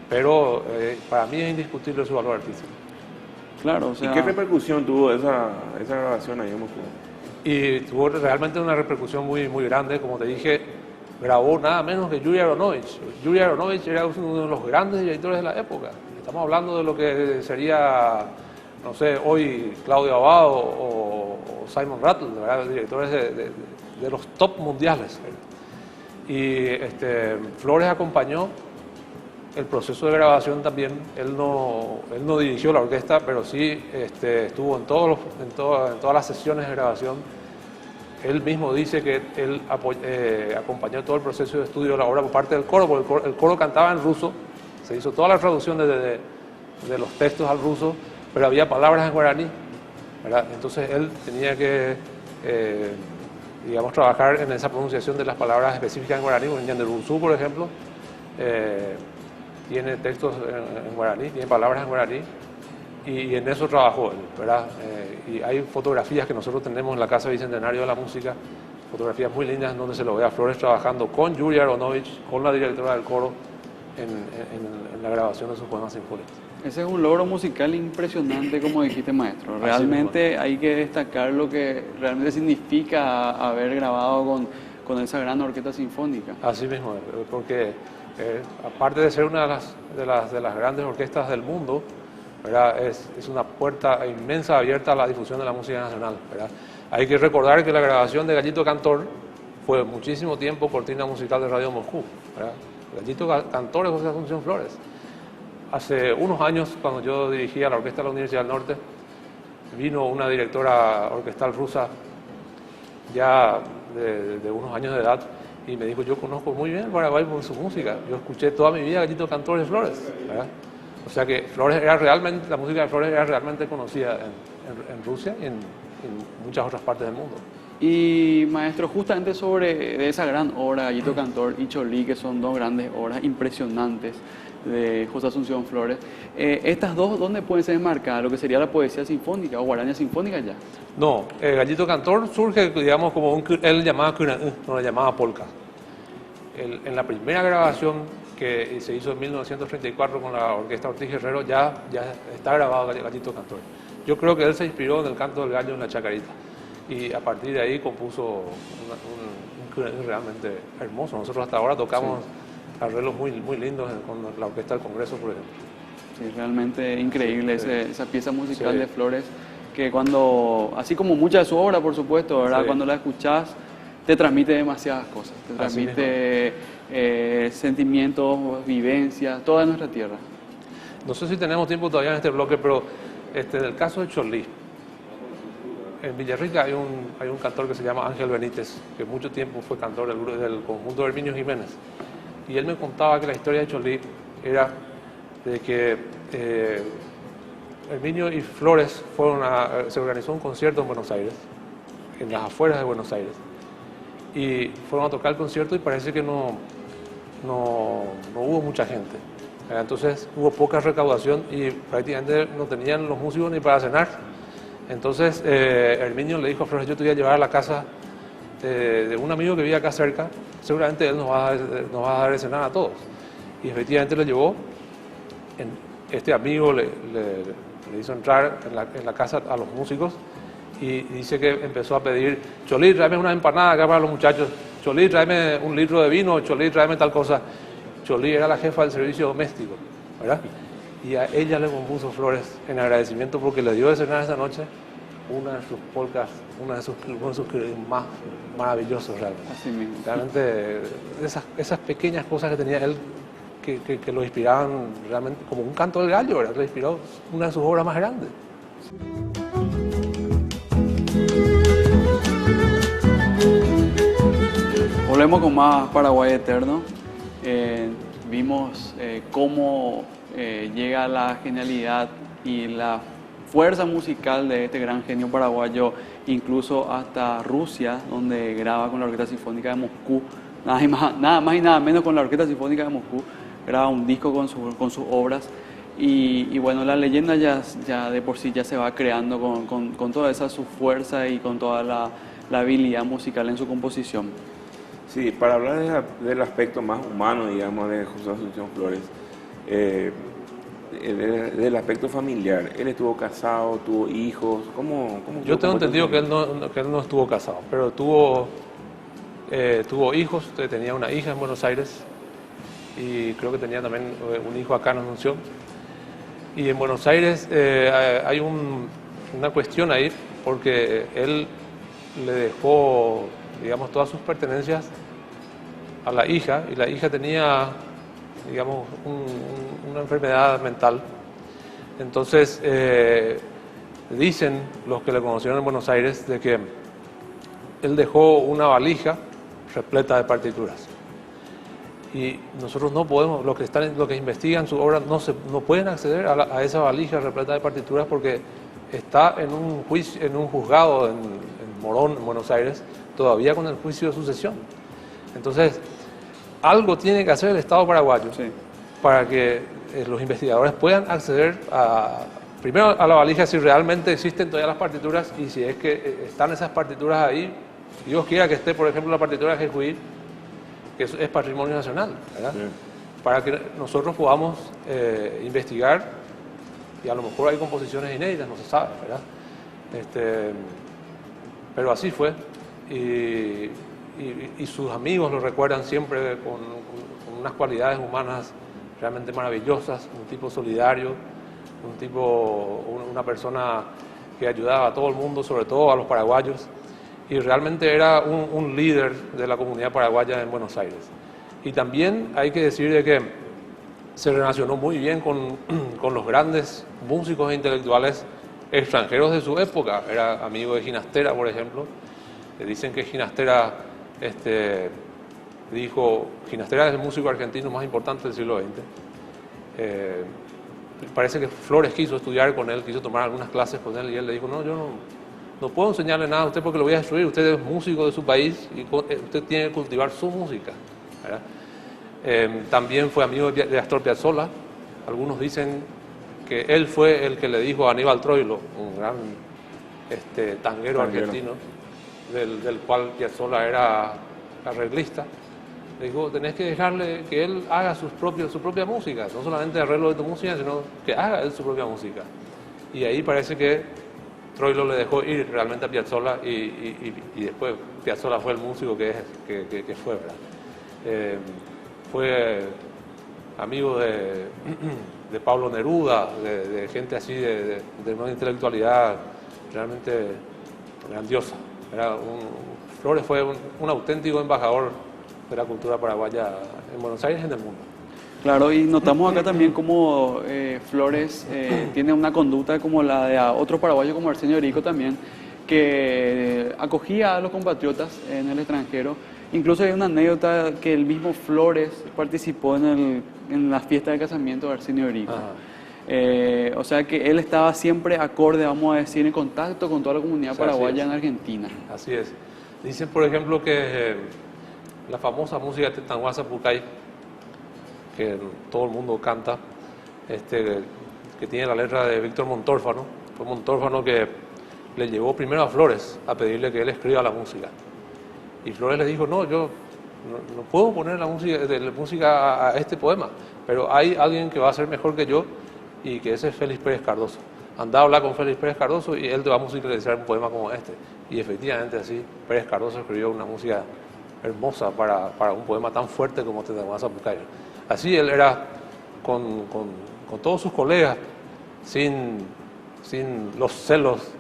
Pero para mí es indiscutible su valor artístico. Claro, o sea... ¿Y qué repercusión tuvo esa grabación ahí en Moscú? Y tuvo realmente una repercusión muy, muy grande. Como te dije, grabó nada menos que Yuri Aronovich. Yuri Aronovich era uno de los grandes directores de la época. Estamos hablando de lo que sería, no sé, hoy Claudio Abbado o Simon Rattle, ¿verdad? Directores de los top mundiales. Y Flores acompañó el proceso de grabación también. Él no dirigió la orquesta, pero sí estuvo en todas las sesiones de grabación. Él mismo dice que él acompañó todo el proceso de estudio de la obra por parte del coro, porque el coro cantaba en ruso. Se hizo toda la traducción de los textos al ruso, pero había palabras en guaraní, ¿verdad? Entonces él tenía que, digamos, trabajar en esa pronunciación de las palabras específicas en guaraní. Ñanderuzú, por ejemplo, tiene textos en guaraní, tiene palabras en guaraní, y en eso trabajó él, ¿verdad? Y hay fotografías que nosotros tenemos en la Casa Bicentenario de la Música, fotografías muy lindas donde se lo ve a Flores trabajando con Yuri Aronovich, con la directora del coro, en la grabación de sus poemas sinfónicos. Ese es un logro musical impresionante, como dijiste, maestro. Realmente hay que destacar lo que realmente significa haber grabado con esa gran orquesta sinfónica. Así mismo, porque aparte de ser una de las grandes orquestas del mundo, ¿verdad? Es una puerta inmensa abierta a la difusión de la música nacional, ¿verdad? Hay que recordar que la grabación de Gallito Cantor fue muchísimo tiempo cortina musical de Radio Moscú, ¿verdad? Gallito Cantor es José Asunción Flores. Hace unos años, cuando yo dirigía la orquesta de la Universidad del Norte, vino una directora orquestal rusa ya de unos años de edad y me dijo: yo conozco muy bien el Paraguay por su música, yo escuché toda mi vida Gallito Cantor de Flores, ¿verdad? O sea que la música de Flores era realmente conocida en Rusia y en muchas otras partes del mundo. Y maestro, justamente de esa gran obra, Gallito Cantor y Cholí, que son dos grandes obras impresionantes de José Asunción Flores, estas dos, ¿dónde pueden ser enmarcadas? Lo que sería la poesía sinfónica o guaraña sinfónica ya. No, Gallito Cantor surge, digamos, como él llamaba no le llamaba polka. En la primera grabación que se hizo en 1934 con la orquesta Ortiz Guerrero, ya está grabado Gallito Cantor. Yo creo que él se inspiró en el canto del gallo en la chacarita. Y a partir de ahí compuso un realmente hermoso. Nosotros hasta ahora tocamos arreglos muy, muy lindos con la Orquesta del Congreso, por ejemplo. Sí, realmente increíble esa pieza musical de Flores, que así como mucha de su obra, por supuesto, ¿verdad? Cuando la escuchás, te transmite demasiadas cosas. Te transmite sentimientos, vivencias, toda nuestra tierra. No sé si tenemos tiempo todavía en este bloque, pero del caso de Cholí. En Villarrica hay un cantor que se llama Ángel Benítez, que mucho tiempo fue cantor del conjunto de Herminio Jiménez. Y él me contaba que la historia de Cholí era de que Herminio y Flores se organizó un concierto en Buenos Aires, en las afueras de Buenos Aires. Y fueron a tocar el concierto y parece que no hubo mucha gente. Entonces hubo poca recaudación y prácticamente no tenían los músicos ni para cenar. Entonces Herminio le dijo a Flores: yo te voy a llevar a la casa de un amigo que vive acá cerca, seguramente él nos va a dar de cenar a todos. Y efectivamente lo llevó. Este amigo le hizo entrar en la casa a los músicos y dice que empezó a pedir: Cholí, tráeme una empanada acá para los muchachos, Cholí, tráeme un litro de vino, Cholí, tráeme tal cosa. Cholí era la jefa del servicio doméstico, ¿verdad? Y a ella le compuso Flores en agradecimiento porque le dio de cenar esa noche una de sus polcas, uno de sus más maravillosos realmente. Así mismo. Realmente esas pequeñas cosas que tenía él que lo inspiraban realmente, como un canto del gallo, ¿verdad? Le inspiró una de sus obras más grandes. Volvemos con más Paraguay Eterno. Vimos cómo llega la genialidad y la fuerza musical de este gran genio paraguayo, incluso hasta Rusia, donde graba con la Orquesta Sinfónica de Moscú, nada más y nada menos con la Orquesta Sinfónica de Moscú, graba un disco con sus obras. Y bueno, la leyenda ya de por sí ya se va creando con toda esa su fuerza y con toda la habilidad musical en su composición. Sí, para hablar del aspecto más humano, digamos, de José Asunción Flores, del aspecto familiar, ¿él estuvo casado, tuvo hijos? ¿Cómo Yo tengo entendido que él no estuvo casado, pero tuvo hijos. Tenía una hija en Buenos Aires y creo que tenía también un hijo acá en Asunción. Y en Buenos Aires hay una cuestión ahí, porque él le dejó, digamos, todas sus pertenencias a la hija, y la hija tenía, digamos, una enfermedad mental. Entonces, dicen los que le conocieron en Buenos Aires de que él dejó una valija repleta de partituras. Y nosotros no podemos, los que investigan su obra, no pueden acceder a esa valija repleta de partituras, porque está en un juicio, en un juzgado en Morón, en Buenos Aires, todavía con el juicio de sucesión. Entonces, algo tiene que hacer el Estado paraguayo, sí, para que los investigadores puedan acceder primero a la valija, si realmente existen todavía las partituras, y si es que están esas partituras ahí. Dios quiera que esté, por ejemplo, la partitura de Jejuí, que es patrimonio nacional, ¿verdad? Sí. Para que nosotros podamos investigar, y a lo mejor hay composiciones inéditas, no se sabe, ¿verdad? Pero así fue, y sus amigos lo recuerdan siempre con unas cualidades humanas realmente maravillosas, un tipo solidario, una persona que ayudaba a todo el mundo, sobre todo a los paraguayos, y realmente era un líder de la comunidad paraguaya en Buenos Aires. Y también hay que decir de que se relacionó muy bien con los grandes músicos e intelectuales extranjeros de su época. Era amigo de Ginastera, por ejemplo. Dicen que Ginastera Ginastera es el músico argentino más importante del siglo XX. Parece que Flores quiso estudiar con él, quiso tomar algunas clases con él, y él le dijo: no, yo no puedo enseñarle nada a usted porque lo voy a destruir. Usted es músico de su país y usted tiene que cultivar su música, ¿verdad? También fue amigo de Astor Piazzolla. Algunos dicen que él fue el que le dijo a Aníbal Troilo, un gran tanguero argentino, del cual Piazzolla era arreglista. Le dijo: tenés que dejarle que él haga su propia música, no solamente arreglo de tu música, sino que haga él su propia música. Y ahí parece que Troilo le dejó ir realmente a Piazzolla, y después Piazzolla fue el músico que fue, ¿verdad? Fue amigo de Pablo Neruda, de gente así de una intelectualidad realmente grandiosa. Flores fue un auténtico embajador de la cultura paraguaya en Buenos Aires y en el mundo. Claro, y notamos acá también cómo Flores tiene una conducta como la de otro paraguayo como Arsenio Erico también, que acogía a los compatriotas en el extranjero. Incluso hay una anécdota que el mismo Flores participó en la fiesta de casamiento de Arsenio Erico. O sea que él estaba siempre acorde, vamos a decir, en contacto con toda la comunidad paraguaya en Argentina. Así es. Dicen, por ejemplo, que la famosa música de Tanguasa Pucay, que todo el mundo canta, que tiene la letra de Víctor Montórfano. Fue Montórfano que le llevó primero a Flores a pedirle que él escriba la música. Y Flores le dijo: no, yo no puedo poner la música a este poema, pero hay alguien que va a ser mejor que yo, y que ese es Félix Pérez Cardoso. Anda a hablar con Félix Pérez Cardoso y él te va a musicalizar un poema como este. Y efectivamente así, Pérez Cardoso escribió una música hermosa para un poema tan fuerte como Tanguasa Pucay. Así él era con todos sus colegas, sin los celos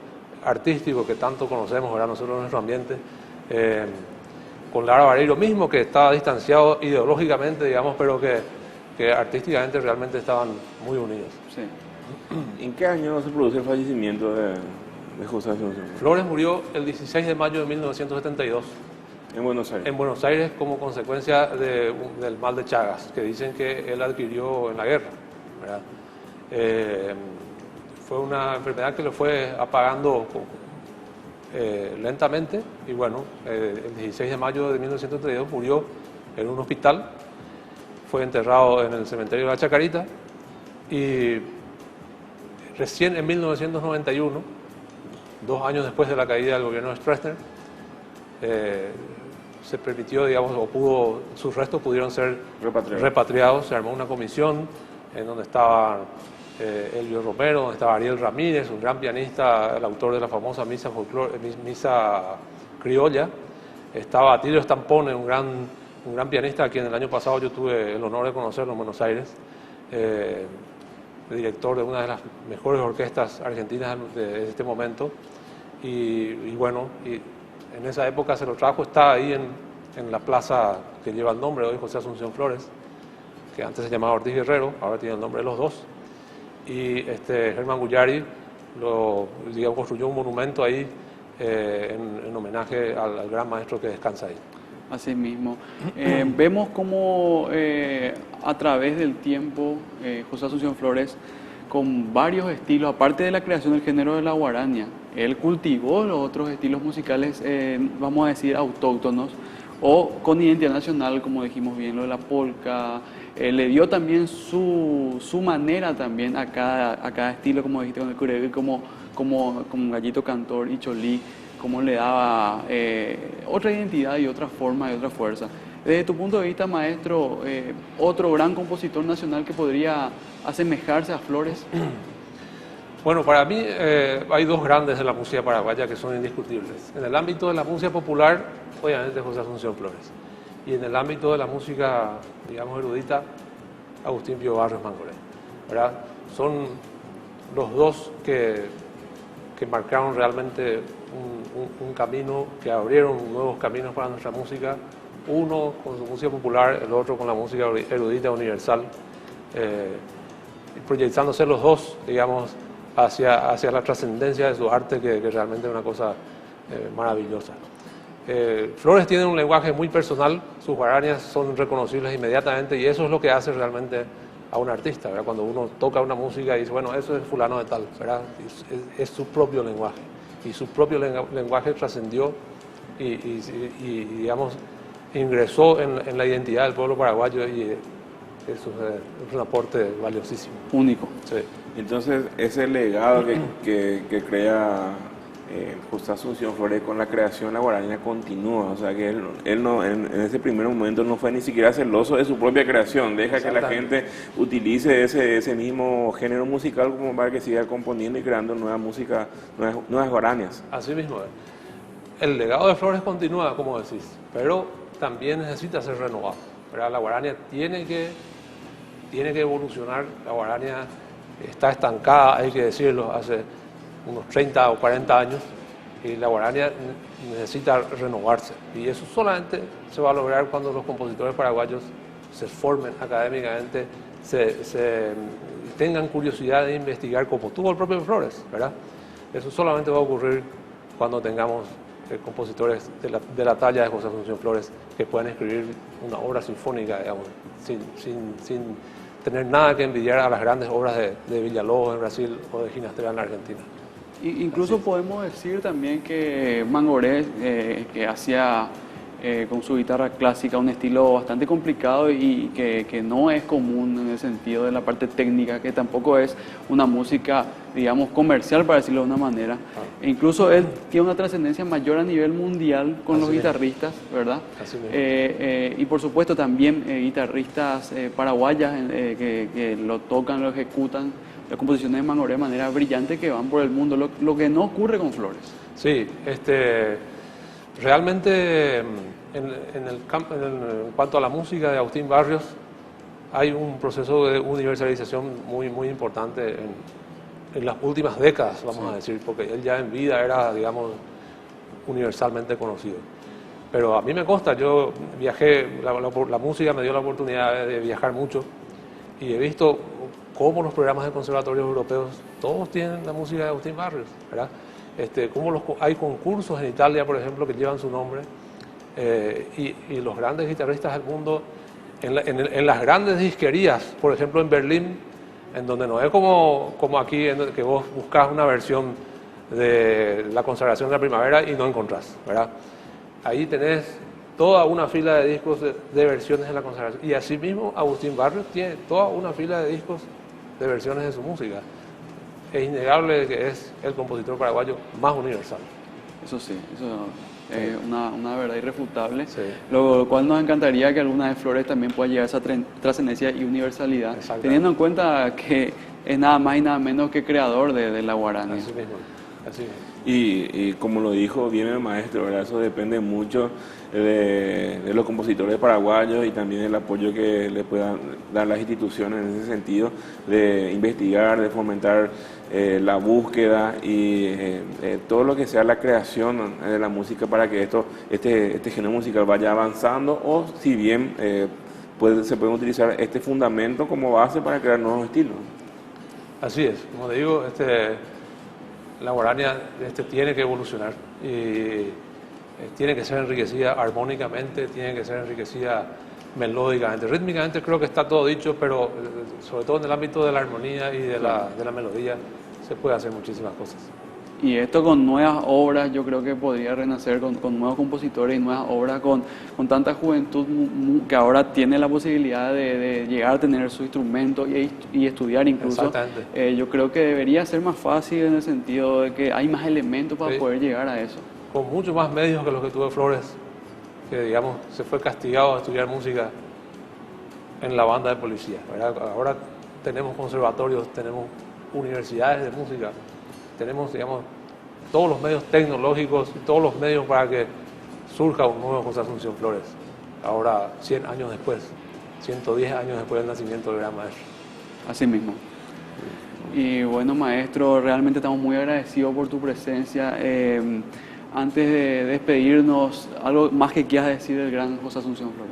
artísticos que tanto conocemos, ¿verdad?, nosotros en nuestro ambiente. Con Lara Vareiro mismo, que estaba distanciado ideológicamente, digamos, pero que artísticamente realmente estaban muy unidos. Sí. ¿En qué año se produce el fallecimiento de José Asunción? Flores murió el 16 de mayo de 1972. En Buenos Aires. En Buenos Aires, como consecuencia del mal de Chagas, que dicen que él adquirió en la guerra, ¿verdad? Fue una enfermedad que lo fue apagando lentamente, y bueno, el 16 de mayo de 1932 murió en un hospital. Fue enterrado en el cementerio de la Chacarita, y recién en 1991, 2 años después de la caída del gobierno de Stroessner, se permitió, digamos, sus restos pudieron ser repatriados. Se armó una comisión en donde estaban Elvio Romero, donde estaba Ariel Ramírez, un gran pianista, el autor de la famosa misa criolla. Estaba Atilio Stampone, un gran pianista, a quien el año pasado yo tuve el honor de conocerlo en Buenos Aires, director de una de las mejores orquestas argentinas de este momento. Y en esa época se lo trajo, está ahí en la plaza que lleva el nombre hoy, José Asunción Flores, que antes se llamaba Ortiz Guerrero, ahora tiene el nombre de los dos. Y Germán Gullari construyó un monumento ahí en homenaje al gran maestro que descansa ahí. Así mismo. Vemos cómo a través del tiempo José Asunción Flores, con varios estilos, aparte de la creación del género de la guaraña, él cultivó los otros estilos musicales, vamos a decir, autóctonos o con identidad nacional, como dijimos bien, lo de la polca. Le dio también su manera también a cada estilo, como dijiste con el curegui, como Gallito Cantor y Cholí, como le daba otra identidad y otra forma y otra fuerza. Desde tu punto de vista, maestro, otro gran compositor nacional que podría asemejarse a Flores. Bueno, para mí hay dos grandes de la música paraguaya que son indiscutibles. En el ámbito de la música popular, obviamente José Asunción Flores. Y en el ámbito de la música, digamos, erudita, Agustín Pío Barrios Mangoré, ¿verdad? Son los dos que marcaron realmente un camino, que abrieron nuevos caminos para nuestra música, uno con su música popular, el otro con la música erudita universal, proyectándose los dos, digamos, hacia la trascendencia de su arte, que realmente es una cosa maravillosa. Flores tiene un lenguaje muy personal, sus guarañas son reconocibles inmediatamente y eso es lo que hace realmente a un artista, ¿verdad? Cuando uno toca una música y dice, bueno, eso es fulano de tal, ¿verdad? Es su propio lenguaje y su propio lenguaje trascendió y digamos, ingresó en la identidad del pueblo paraguayo y eso es un aporte valiosísimo. Único. Sí. Entonces, ese legado que crea José Asunción Flores con la creación de la guaraña continúa, o sea que él no, en ese primer momento no fue ni siquiera celoso de su propia creación, deja que la gente utilice ese mismo género musical como para que siga componiendo y creando nueva música, nuevas guarañas. Así mismo es. El legado de Flores continúa, como decís, pero también necesita ser renovado, ¿verdad? La guaraña tiene que evolucionar, la guaraña está estancada, hay que decirlo, hace unos 30 o 40 años, y la guaraña necesita renovarse. Y eso solamente se va a lograr cuando los compositores paraguayos se formen académicamente, tengan curiosidad de investigar, como tuvo el propio Flores, ¿verdad? Eso solamente va a ocurrir cuando tengamos compositores de la talla de José Asunción Flores que puedan escribir una obra sinfónica, digamos, sin tener nada que envidiar a las grandes obras de Villalobos en Brasil o de Ginastera en la Argentina. Incluso podemos decir también que Mangoré, que hacía con su guitarra clásica un estilo bastante complicado y que no es común en el sentido de la parte técnica, que tampoco es una música, digamos, comercial, para decirlo de una manera. E incluso él tiene una trascendencia mayor a nivel mundial con los guitarristas, ¿verdad? Y por supuesto también guitarristas paraguayas que lo tocan, lo ejecutan, las composiciones de Mangoré de manera brillante, que van por el mundo, lo que no ocurre con Flores. Sí, realmente en cuanto a la música de Agustín Barrios hay un proceso de universalización muy, muy importante en las últimas décadas, vamos a decir, porque él ya en vida era, digamos, universalmente conocido. Pero a mí me consta, yo viajé, la música me dio la oportunidad de viajar mucho y he visto cómo los programas de conservatorios europeos todos tienen la música de Agustín Barrios, ¿verdad? Hay concursos en Italia, por ejemplo, que llevan su nombre, y los grandes guitarristas del mundo, en las grandes disquerías, por ejemplo en Berlín, en donde no es como aquí, que vos buscas una versión de la consagración de la primavera y no encontrás, ¿verdad? Ahí tenés toda una fila de discos de versiones de la consagración. Y asimismo Agustín Barrios tiene toda una fila de discos de versiones de su música. Es innegable que es el compositor paraguayo más universal. Eso sí, eso una verdad irrefutable, Sí. lo cual nos encantaría que alguna de Flores también pueda llegar a esa trascendencia y universalidad, Exactamente. teniendo en cuenta que es nada más y nada menos que creador de la guarania. Así mismo, así mismo. Y como lo dijo bien el maestro, ¿verdad? Eso depende mucho de los compositores paraguayos y también del apoyo que le puedan dar las instituciones en ese sentido, de investigar, de fomentar la búsqueda y todo lo que sea la creación de la música para que este género musical vaya avanzando, o si bien se puede utilizar este fundamento como base para crear nuevos estilos. Así es, como te digo, la guarania tiene que evolucionar y tiene que ser enriquecida armónicamente, tiene que ser enriquecida melódicamente. Rítmicamente creo que está todo dicho, pero sobre todo en el ámbito de la armonía y de la melodía se puede hacer muchísimas cosas. Y esto con nuevas obras, yo creo que podría renacer con nuevos compositores y nuevas obras, con tanta juventud que ahora tiene la posibilidad de llegar a tener su instrumento y estudiar incluso. Exactamente. Yo creo que debería ser más fácil en el sentido de que hay más elementos para Sí. poder llegar a eso. Con mucho más medios que los que tuvo Flores, que digamos se fue castigado a estudiar música en la banda de policía, ¿verdad? Ahora tenemos conservatorios, tenemos universidades de música, tenemos, digamos, todos los medios tecnológicos y todos los medios para que surja un nuevo José Asunción Flores. Ahora, 100 años después, 110 años después del nacimiento del gran maestro. Así mismo. Y bueno, maestro, realmente estamos muy agradecidos por tu presencia. Antes de despedirnos, ¿algo más que quieras decir del gran José Asunción Flores?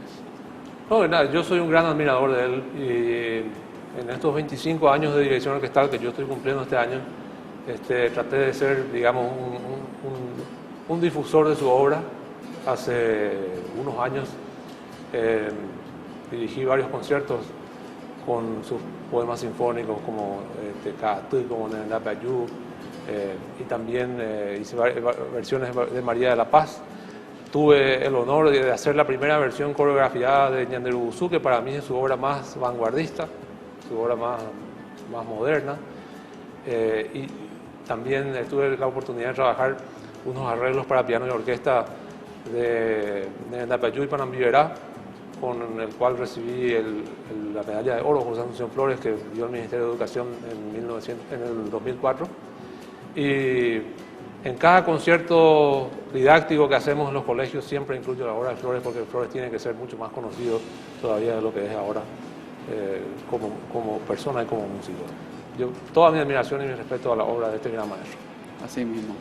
No, nada, yo soy un gran admirador de él y en estos 25 años de dirección orquestal que yo estoy cumpliendo este año, traté de ser, digamos, un difusor de su obra. Hace unos años dirigí varios conciertos con sus poemas sinfónicos como Tecaatú, como Nenapayú, y también hice versiones de María de la Paz. Tuve el honor de hacer la primera versión coreografiada de Ñanderuguzú, que para mí es su obra más vanguardista, su obra más moderna. Y también tuve la oportunidad de trabajar unos arreglos para piano y orquesta de Nenapayú y Panambiverá, con el cual recibí la medalla de oro José Asunción Flores, que dio el Ministerio de Educación en el 2004. Y en cada concierto didáctico que hacemos en los colegios siempre incluyo la obra de Flores, porque Flores tiene que ser mucho más conocido todavía de lo que es ahora como persona y como músico. Yo, toda mi admiración y mi respeto a la obra de este gran maestro. Así mismo.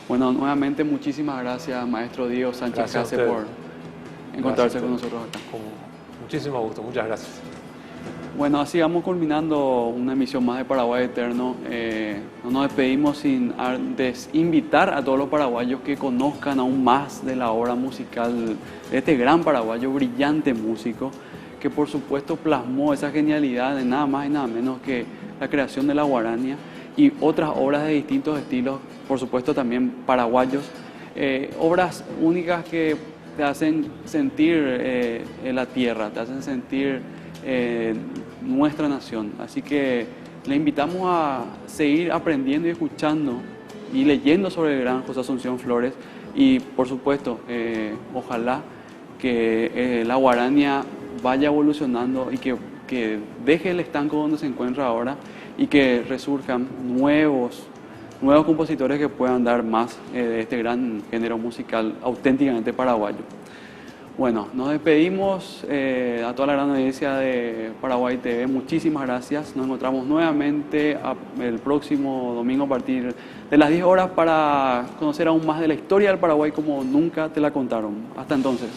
Bueno, nuevamente muchísimas gracias, maestro Diego Sánchez Case, por encontrarse con nosotros acá. Con muchísimo gusto, muchas gracias. Bueno, así vamos culminando una emisión más de Paraguay Eterno. No nos despedimos sin antes invitar a todos los paraguayos que conozcan aún más de la obra musical de este gran paraguayo, brillante músico, que por supuesto plasmó esa genialidad de nada más y nada menos que la creación de la guarania y otras obras de distintos estilos, por supuesto también paraguayos, obras únicas que te hacen sentir la tierra, te hacen sentir nuestra nación. Así que le invitamos a seguir aprendiendo y escuchando y leyendo sobre el gran José Asunción Flores y por supuesto ojalá que la guarania vaya evolucionando y que deje el estanco donde se encuentra ahora y que resurjan nuevos compositores que puedan dar más de este gran género musical auténticamente paraguayo. Bueno, nos despedimos a toda la gran audiencia de Paraguay TV. Muchísimas gracias. Nos encontramos nuevamente el próximo domingo a partir de las 10 horas para conocer aún más de la historia del Paraguay como nunca te la contaron. Hasta entonces.